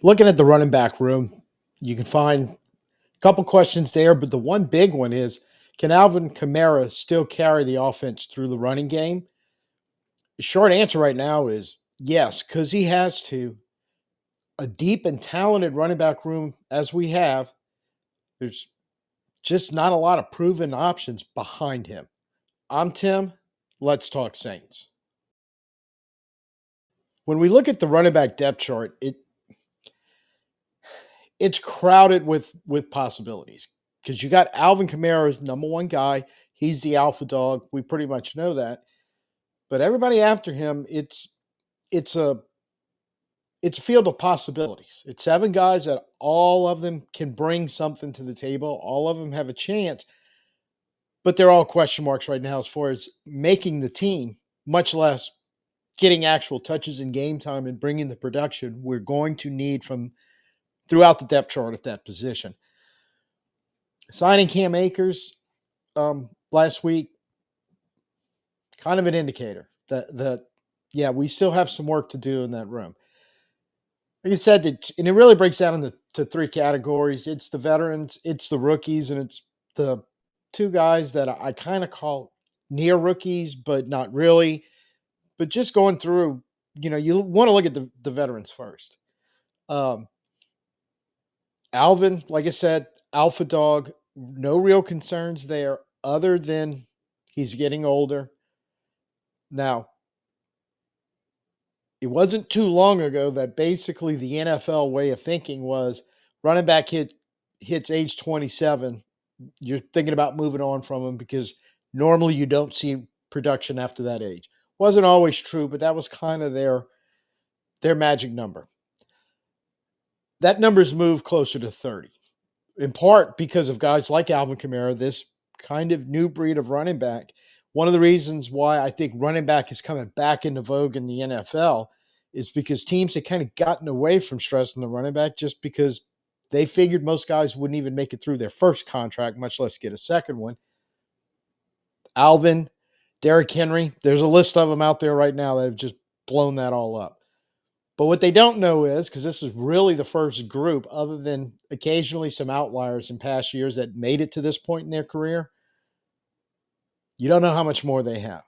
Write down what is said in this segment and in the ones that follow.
Looking at the running back room, you can find a couple questions there, but the one big one is, can Alvin Kamara still carry the offense through the running game? The short answer right now is yes, because he has to. A deep and talented running back room as we have, there's just not a lot of proven options behind him. I'm Tim. Let's talk Saints. When we look at the running back depth chart, it's crowded with possibilities because you got Alvin Kamara's number one guy. He's the alpha dog. We pretty much know that. But everybody after him, it's a it's a field of possibilities. It's seven guys that all of them can bring something to the table. All of them have a chance, but they're all question marks right now as far as making the team, much less getting actual touches in game time and bringing the production we're going to need from throughout the depth chart at that position. Signing Cam Akers last week, kind of an indicator that yeah, we still have some work to do in that room. Like you said, and it really breaks down into three categories. It's the veterans, it's the rookies, and it's the two guys that I kind of call near rookies, but not really. But just going through, you want to look at the veterans first. Um, Alvin, like I said, alpha dog, no real concerns there other than he's getting older. Now, it wasn't too long ago that basically the NFL way of thinking was running back hits age 27, you're thinking about moving on from him because normally you don't see production after that age. Wasn't always true, but that was kind of their magic number. That number's moved closer to 30, in part because of guys like Alvin Kamara, this kind of new breed of running back. One of the reasons why I think running back is coming back into vogue in the NFL is because teams have kind of gotten away from stressing the running back just because they figured most guys wouldn't even make it through their first contract, much less get a second one. Alvin, Derrick Henry, there's a list of them out there right now that have just blown that all up. But what they don't know is, because this is really the first group, other than occasionally some outliers in past years that made it to this point in their career, you don't know how much more they have.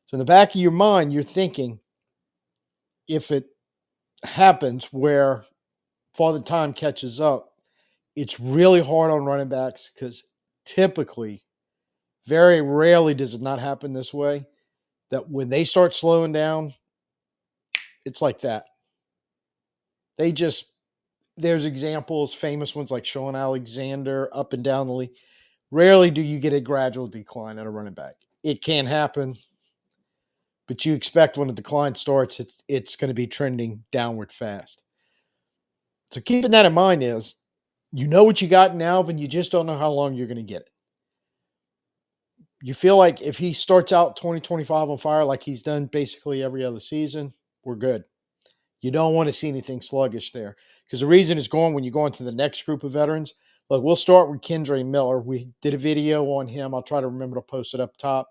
So in the back of your mind, you're thinking, if it happens where Father Time catches up, it's really hard on running backs because typically, very rarely does it not happen this way, that when they start slowing down, it's like that. They just there's examples, famous ones like Sean Alexander, up and down the league. Rarely do you get a gradual decline at a running back. It can happen, but you expect when the decline starts, it's going to be trending downward fast. So keeping that in mind is, you know what you got in Alvin, you just don't know how long you're going to get it. You feel like if he starts out 2025 on fire like he's done basically every other season, we're good. You don't want to see anything sluggish there. Because the reason it's going when you go into the next group of veterans, look, we'll start with Kendre Miller. We did a video on him. I'll try to remember to post it up top.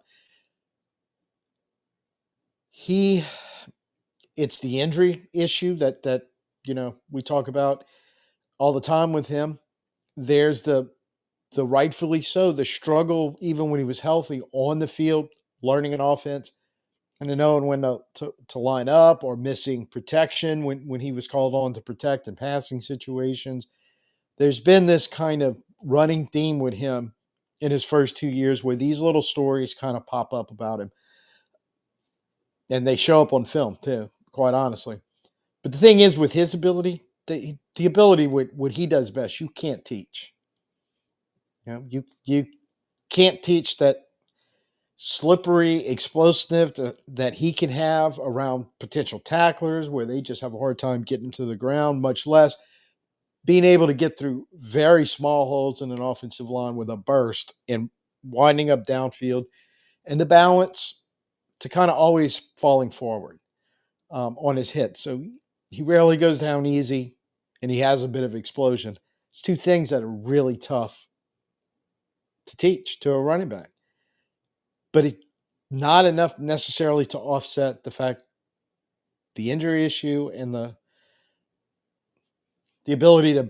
He it's the injury issue that we talk about all the time with him. There's the rightfully so, the struggle even when he was healthy on the field, learning an offense and to knowing when to line up or missing protection when he was called on to protect in passing situations. There's been this kind of running theme with him in his first 2 years where these little stories kind of pop up about him. And they show up on film too, quite honestly. But the thing is, with his ability, the ability with what he does best, you can't teach. You can't teach that slippery explosive that he can have around potential tacklers where they just have a hard time getting to the ground, much less being able to get through very small holes in an offensive line with a burst and winding up downfield, and the balance to kind of always falling forward on his hit. So he rarely goes down easy, and he has a bit of explosion. It's two things that are really tough to teach to a running back, but not enough necessarily to offset the fact the injury issue and the ability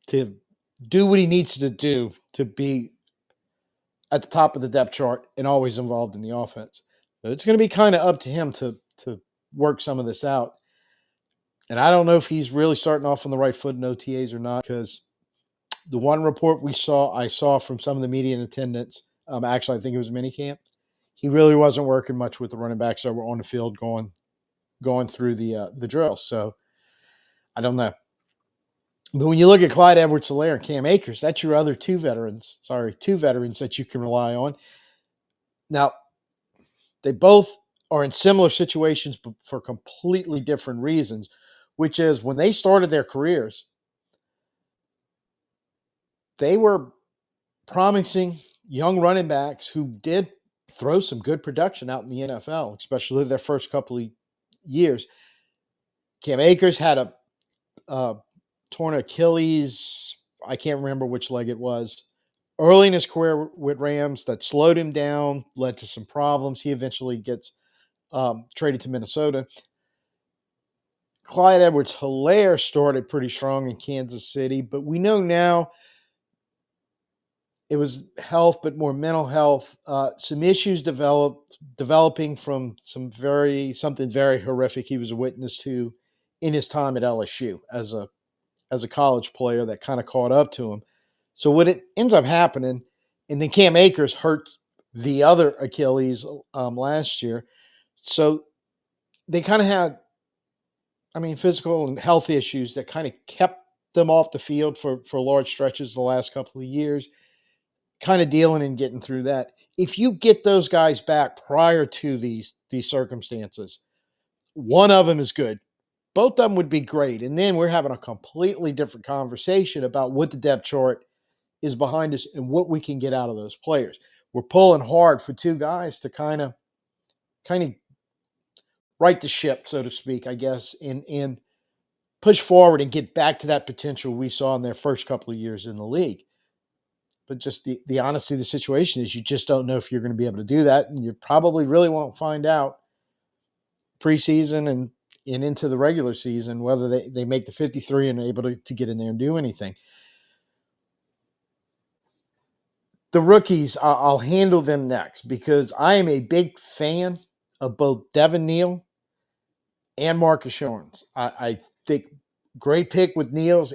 to do what he needs to do to be at the top of the depth chart and always involved in the offense. So it's going to be kind of up to him to work some of this out. And I don't know if he's really starting off on the right foot in OTAs or not, because the one report I saw from some of the media in attendance, actually I think it was minicamp, he really wasn't working much with the running backs that were on the field going through the drill. So I don't know. But when you look at Clyde Edwards-Helaire and Cam Akers, that's your other two veterans that you can rely on. Now, they both are in similar situations, but for completely different reasons, which is when they started their careers, they were promising young running backs who did throw some good production out in the NFL, especially their first couple of years. Cam Akers had a torn Achilles. I can't remember which leg it was. Early in his career with Rams, that slowed him down, led to some problems. He eventually gets traded to Minnesota. Clyde Edwards-Helaire started pretty strong in Kansas City, but we know now it was health, but more mental health. Some issues developing from something very horrific he was a witness to in his time at LSU as a college player that kind of caught up to him. So what it ends up happening, and then Cam Akers hurt the other Achilles last year. So they kind of had, physical and health issues that kind of kept them off the field for large stretches the last couple of years, kind of dealing and getting through that. If you get those guys back prior to these circumstances, one of them is good. Both of them would be great. And then we're having a completely different conversation about what the depth chart is behind us and what we can get out of those players. We're pulling hard for two guys to kind of right the ship, so to speak, I guess, and push forward and get back to that potential we saw in their first couple of years in the league. But just the honesty of the situation is you just don't know if you're going to be able to do that, and you probably really won't find out preseason and into the regular season whether they make the 53 and are able to get in there and do anything. The rookies, I'll handle them next because I am a big fan of both Devin, Neal and Marcus Jones. I think great pick with Neal's,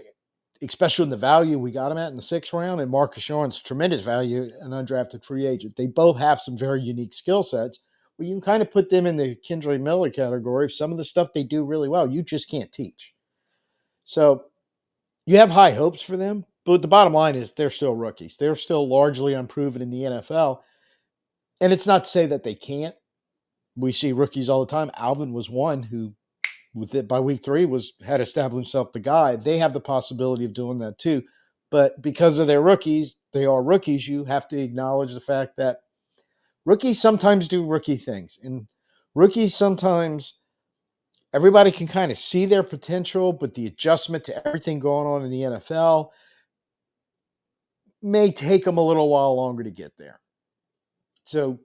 especially in the value we got him at in the 6th round, and Marcus Jones, tremendous value, an undrafted free agent. They both have some very unique skill sets. Well, you can kind of put them in the Kendre Miller category. Some of the stuff they do really well, you just can't teach. So you have high hopes for them, but the bottom line is they're still rookies. They're still largely unproven in the NFL. And it's not to say that they can't. We see rookies all the time. Alvin was one who, with it by week 3, had established himself the guy. They have the possibility of doing that too. But because of their rookies, they are rookies. You have to acknowledge the fact that rookies sometimes do rookie things. And rookies sometimes, everybody can kind of see their potential, but the adjustment to everything going on in the NFL may take them a little while longer to get there. So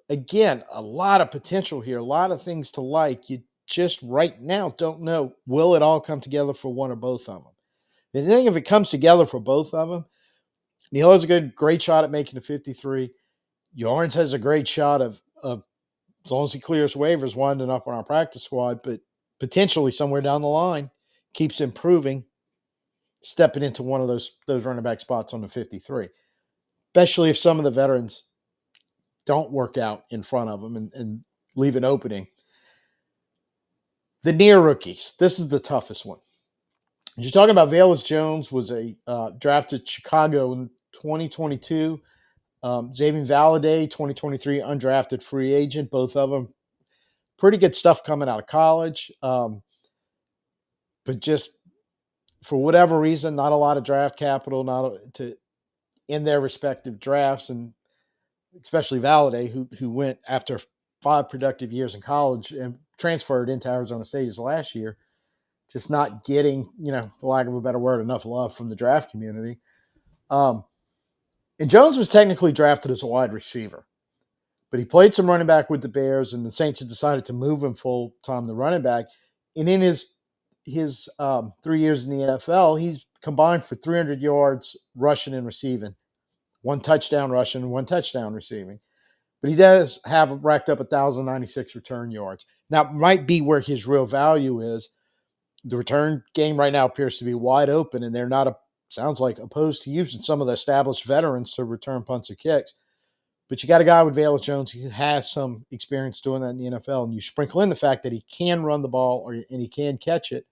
again, a lot of potential here, a lot of things to like. You just right now don't know, will it all come together for one or both of them? I think if it comes together for both of them, Neal has a great shot at making the 53. Yarns has a great shot of as long as he clears waivers, winding up on our practice squad, but potentially somewhere down the line keeps improving, stepping into one of those running back spots on the 53, especially if some of the veterans don't work out in front of them and leave an opening. The near rookies, this is the toughest one. You're talking about Velus Jones was a drafted Chicago in 2022. Xazavian Valladay, 2023 undrafted free agent. Both of them pretty good stuff coming out of college, but just for whatever reason, not a lot of draft capital, in their respective drafts, and especially Valladay, who went after 5 productive years in college and transferred into Arizona State his last year, just not getting, for lack of a better word, enough love from the draft community. And Jones was technically drafted as a wide receiver, but he played some running back with the Bears, and the Saints had decided to move him full time to running back. And in his his 3 years in the NFL, he's combined for 300 yards rushing and receiving, one touchdown rushing, one touchdown receiving. But he does have racked up 1,096 return yards. Now, it might be where his real value is. The return game right now appears to be wide open, and they're not, sounds like, opposed to using some of the established veterans to return punts or kicks. But you got a guy with Velus Jones who has some experience doing that in the NFL, and you sprinkle in the fact that he can run the ball and he can catch it.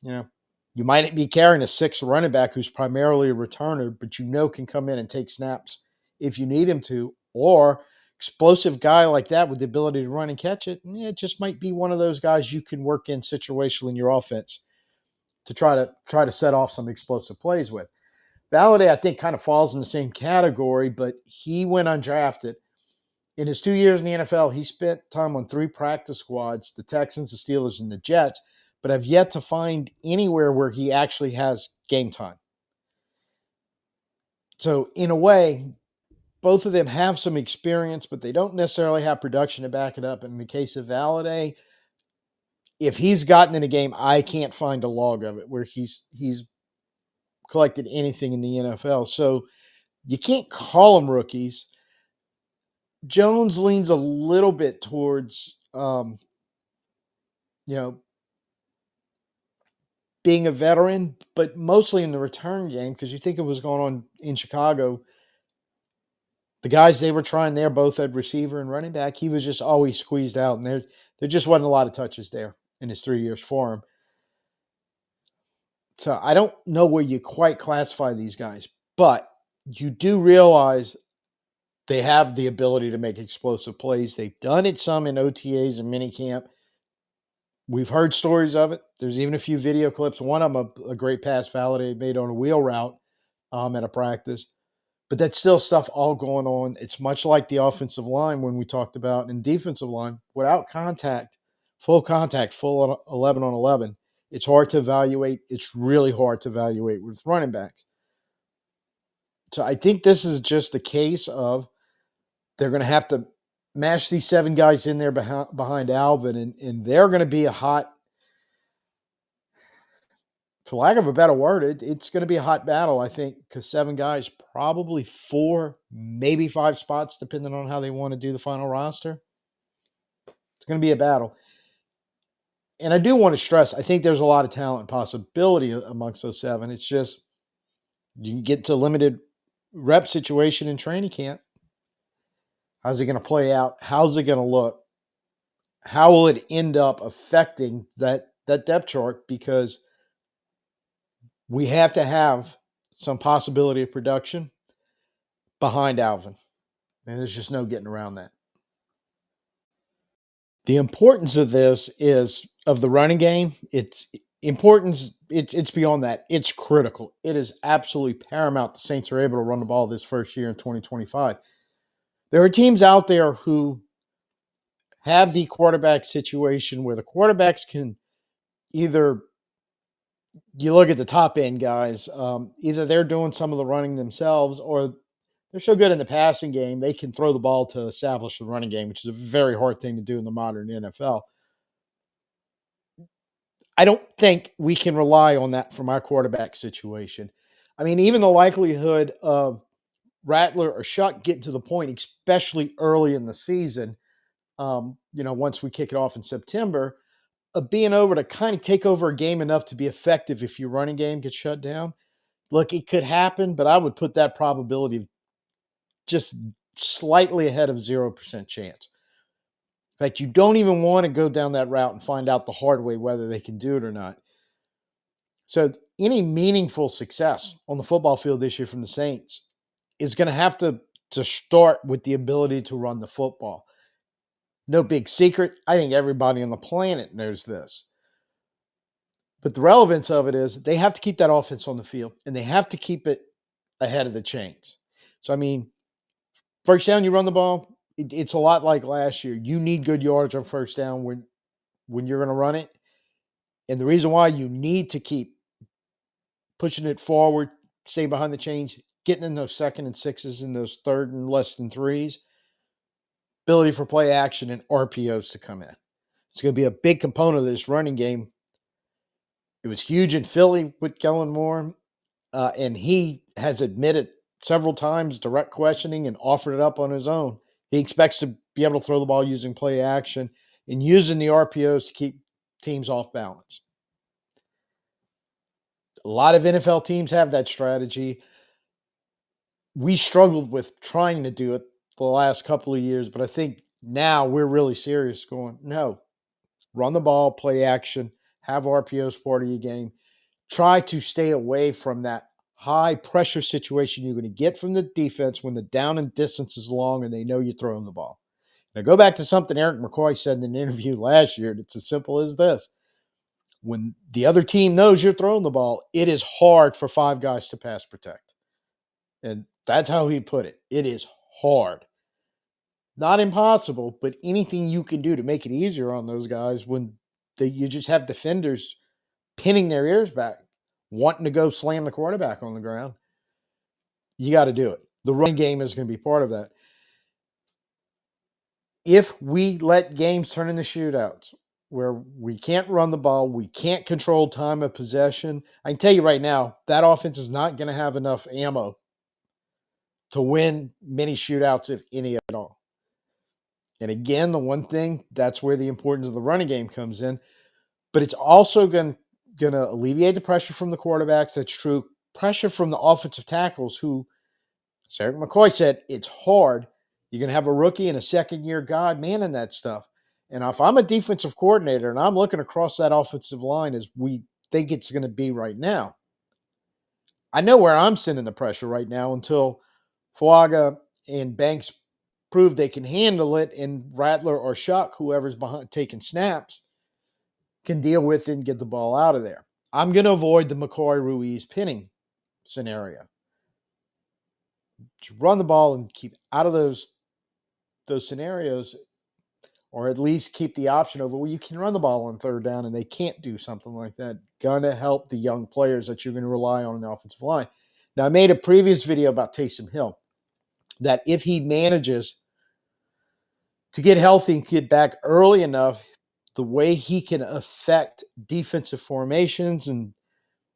You know, you might be carrying a sixth running back who's primarily a returner, but can come in and take snaps if you need him to, or explosive guy like that with the ability to run and catch it. Yeah, it just might be one of those guys you can work in situationally in your offense to try to set off some explosive plays with. Valladay, I think, kind of falls in the same category, but he went undrafted. In his 2 years in the NFL, he spent time on 3 practice squads, the Texans, the Steelers, and the Jets, but I've yet to find anywhere where he actually has game time. So, in a way, both of them have some experience, but they don't necessarily have production to back it up. And in the case of Valladay, if he's gotten in a game, I can't find a log of it where he's collected anything in the NFL. So you can't call them rookies. Jones leans a little bit towards, you know, being a veteran, but mostly in the return game, because you think of what's going on in Chicago. The guys they were trying there, both at receiver and running back, he was just always squeezed out, and there just wasn't a lot of touches there in his 3 years for him. So I don't know where you quite classify these guys, but you do realize they have the ability to make explosive plays. They've done it some in OTAs and minicamp. We've heard stories of it. There's even a few video clips. One of them, a great pass Valladay made on a wheel route at a practice. But that's still stuff all going on. It's much like the offensive line when we talked about, and defensive line, without contact, full 11 on 11. It's hard to evaluate. It's really hard to evaluate with running backs. So I think this is just a case of they're going to have to mash these 7 guys in there behind Alvin, and they're going to be a hot, for lack of a better word, it's going to be a hot battle, I think, because 7 guys, probably 4, maybe 5 spots, depending on how they want to do the final roster. It's going to be a battle. And I do want to stress, I think there's a lot of talent and possibility amongst those 7. It's just you can get to a limited rep situation in training camp. How's it going to play out? How's it going to look? How will it end up affecting that depth chart? Because we have to have some possibility of production behind Alvin. And there's just no getting around that. The importance of this is of the running game. It's importance. It's beyond that. It's critical. It is absolutely paramount. The Saints are able to run the ball this first year in 2025. There are teams out there who have the quarterback situation where the quarterbacks can either, you look at the top end guys, either they're doing some of the running themselves or they're so good in the passing game, they can throw the ball to establish the running game, which is a very hard thing to do in the modern NFL. I don't think we can rely on that from our quarterback situation. I mean, even the likelihood of Rattler or Shuck getting to the point, especially early in the season, once we kick it off in September, of being over to kind of take over a game enough to be effective if your running game gets shut down. Look, it could happen, but I would put that probability just slightly ahead of 0% chance. In fact, you don't even want to go down that route and find out the hard way whether they can do it or not. So any meaningful success on the football field this year from the Saints is going to have to start with the ability to run the football. No big secret. I think everybody on the planet knows this. But the relevance of it is they have to keep that offense on the field, and they have to keep it ahead of the chains. So, I mean, first down, you run the ball. It's a lot like last year. You need good yards on first down when you're going to run it. And the reason why you need to keep pushing it forward, staying behind the chains, getting in those 2nd and 6s and those 3rd and less than 3s, ability for play action and RPOs to come in. It's going to be a big component of this running game. It was huge in Philly with Kellen Moore, and he has admitted several times direct questioning and offered it up on his own. He expects to be able to throw the ball using play action and using the RPOs to keep teams off balance. A lot of NFL teams have that strategy. We struggled with trying to do it the last couple of years, but I think now we're really serious going, no, run the ball, play action, have RPOs part of your game. Try to stay away from that high pressure situation you're going to get from the defense when the down and distance is long and they know you're throwing the ball. Now, go back to something Eric McCoy said in an interview last year. It's as simple as this. When the other team knows you're throwing the ball, it is hard for five guys to pass protect. And that's how he put it. It is hard. Not impossible, but anything you can do to make it easier on those guys when you just have defenders pinning their ears back, wanting to go slam the quarterback on the ground, you got to do it. The running game is going to be part of that. If we let games turn into shootouts where we can't run the ball, we can't control time of possession, I can tell you right now, that offense is not going to have enough ammo to win many shootouts, if any at all. And again, the one thing, that's where the importance of the running game comes in. But it's also going to alleviate the pressure from the quarterbacks. That's true. Pressure from the offensive tackles who, as Eric McCoy said, it's hard. You're going to have a rookie and a second-year guy manning that stuff. And if I'm a defensive coordinator and I'm looking across that offensive line as we think it's going to be right now, I know where I'm sending the pressure right now until Fuaga and Banks prove they can handle it, and Rattler or Shuck, whoever's behind taking snaps, can deal with it and get the ball out of there. I'm going to avoid the McCoy Ruiz pinning scenario. To run the ball and keep out of those scenarios, or at least keep the option over where you can run the ball on third down and they can't do something like that. Going to help the young players that you're going to rely on in the offensive line. Now, I made a previous video about Taysom Hill, that if he manages to get healthy and get back early enough, the way he can affect defensive formations, and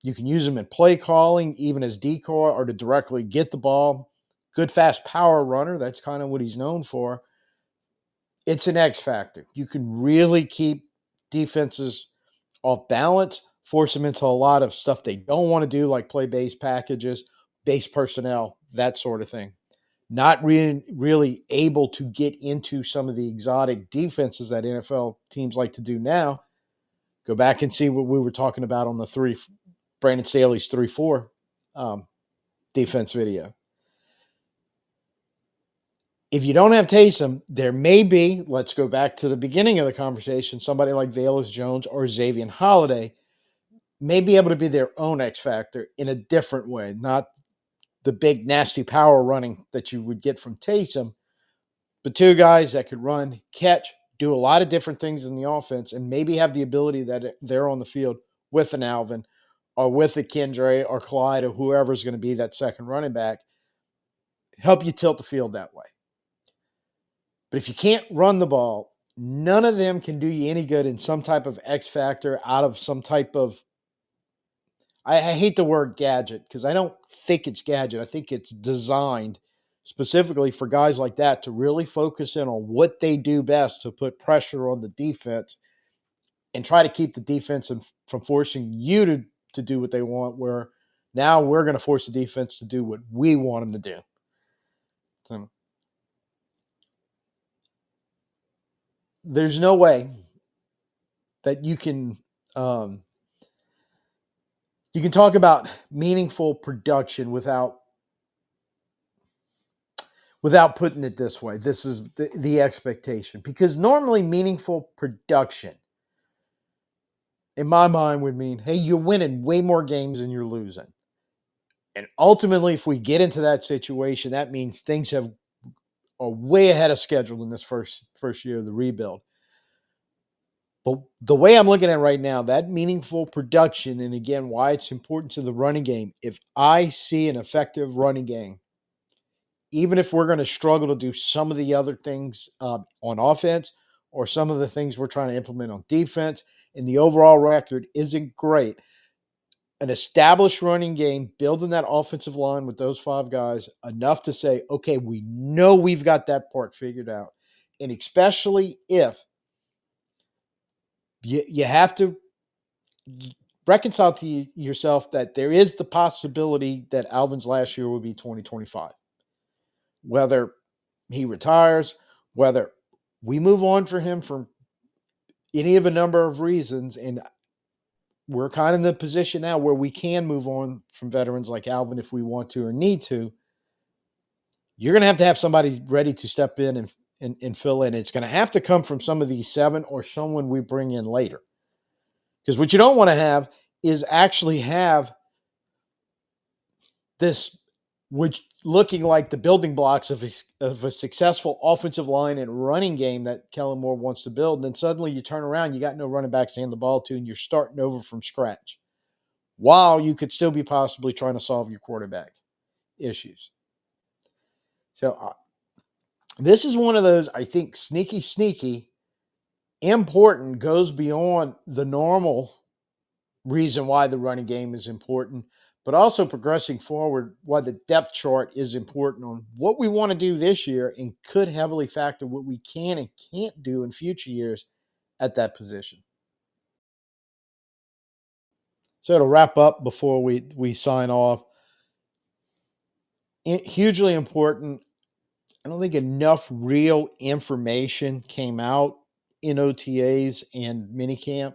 you can use him in play calling, even as decoy or to directly get the ball. Good, fast power runner. That's kind of what he's known for. It's an X factor. You can really keep defenses off balance, force them into a lot of stuff they don't want to do, like play base packages, base personnel, that sort of thing. Not really able to get into some of the exotic defenses that NFL teams like to do now. Go back and see what we were talking about on the Brandon Staley's 3-4 defense video. If you don't have Taysom, there may be, let's go back to the beginning of the conversation, somebody like Velus Jones or Xazavian Valladay may be able to be their own X factor in a different way, not the big nasty power running that you would get from Taysom, but two guys that could run, catch, do a lot of different things in the offense, and maybe have the ability that they're on the field with an Alvin or with a Kendre or Clyde or whoever's going to be that second running back, help you tilt the field that way. But if you can't run the ball, none of them can do you any good in some type of X factor out of some type of, I hate the word gadget because I don't think it's gadget. I think it's designed specifically for guys like that to really focus in on what they do best to put pressure on the defense and try to keep the defense from forcing you to do what they want, where now we're going to force the defense to do what we want them to do. So, there's no way that you can talk about meaningful production without putting it this way. This is the expectation, because normally meaningful production in my mind would mean, hey, you're winning way more games than you're losing. And ultimately, if we get into that situation, that means things are way ahead of schedule in this first year of the rebuild. But the way I'm looking at it right now, that meaningful production, and again, why it's important to the running game, if I see an effective running game, even if we're going to struggle to do some of the other things on offense or some of the things we're trying to implement on defense, and the overall record isn't great, an established running game, building that offensive line with those 5 guys, enough to say, okay, we know we've got that part figured out. And especially if you have to reconcile to yourself that there is the possibility that Alvin's last year will be 2025. Whether he retires, whether we move on for him for any of a number of reasons, and we're kind of in the position now where we can move on from veterans like Alvin if we want to or need to. You're going to have somebody ready to step in and fill in. It's going to have to come from some of these 7 or someone we bring in later. Because what you don't want to have is actually have this, which looking like the building blocks of a successful offensive line and running game that Kellen Moore wants to build. And then suddenly you turn around, you got no running backs to hand the ball to, and you're starting over from scratch while you could still be possibly trying to solve your quarterback issues. So this is one of those, I think, sneaky, important, goes beyond the normal reason why the running game is important, but also progressing forward, why the depth chart is important on what we want to do this year and could heavily factor what we can and can't do in future years at that position. So to wrap up before we sign off, hugely important. I don't think enough real information came out in OTAs and minicamp.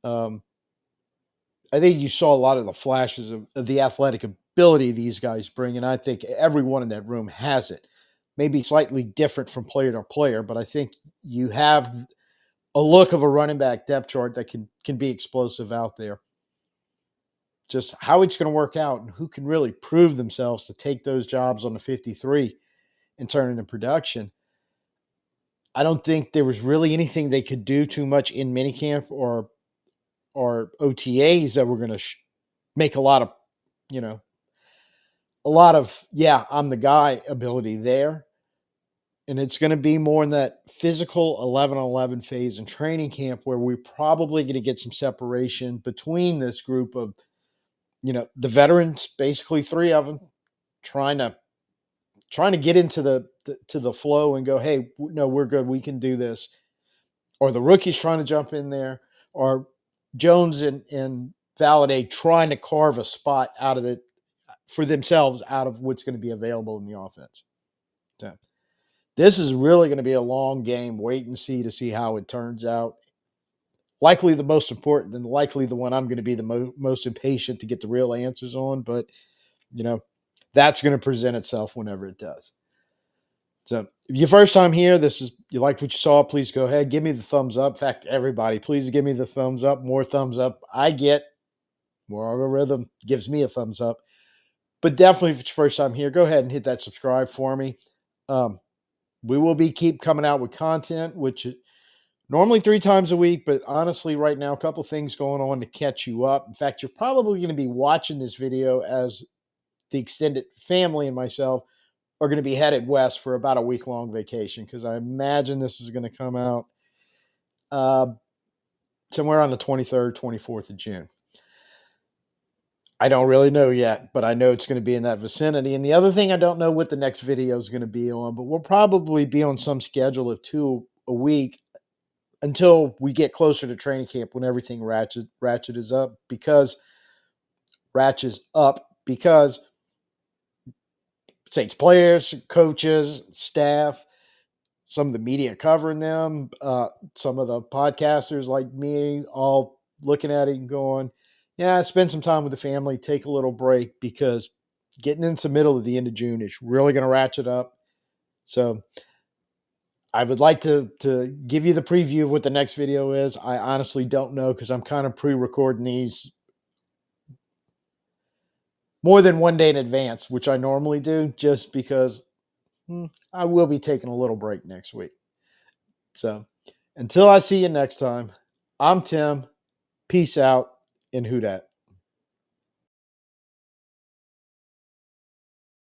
I think you saw a lot of the flashes of the athletic ability these guys bring, and I think everyone in that room has it. Maybe slightly different from player to player, but I think you have a look of a running back depth chart that can be explosive out there. Just how it's going to work out and who can really prove themselves to take those jobs on the 53 and turn it into production. I don't think there was really anything they could do too much in minicamp or OTAs that were going to make a lot of, yeah, I'm the guy ability there. And it's going to be more in that physical 11-on-11 phase in training camp where we're probably going to get some separation between this group of, the veterans, basically 3 of them, trying to get into the flow and go, hey, no, we're good, we can do this. Or the rookies trying to jump in there, or Jones and Valladay trying to carve a spot for themselves out of what's going to be available in the offense. So this is really going to be a long game. Wait and see to see how it turns out. Likely the most important and likely the one I'm going to be the most impatient to get the real answers on. But, that's going to present itself whenever it does. So if your first time here, you liked what you saw, please go ahead. Give me the thumbs up. In fact, everybody, please give me the thumbs up. More thumbs up I get, more algorithm gives me a thumbs up. But definitely if it's your first time here, go ahead and hit that subscribe for me. We will keep coming out with content, which normally 3 times a week, but honestly, right now, a couple things going on to catch you up. In fact, you're probably going to be watching this video as the extended family and myself are going to be headed west for about a week-long vacation, because I imagine this is going to come out somewhere on the 23rd, 24th of June. I don't really know yet, but I know it's going to be in that vicinity. And the other thing, I don't know what the next video is going to be on, but we'll probably be on some schedule of 2 a week until we get closer to training camp, when everything ratchets up because Saints players, coaches, staff, some of the media covering them, some of the podcasters like me, all looking at it and going, yeah, spend some time with the family, take a little break, because getting into the middle of the end of June is really going to ratchet up. So I would like to give you the preview of what the next video is. I honestly don't know, because I'm kind of pre-recording these more than 1 day in advance, which I normally do, just because I will be taking a little break next week. So until I see you next time, I'm Tim. Peace out, and who dat.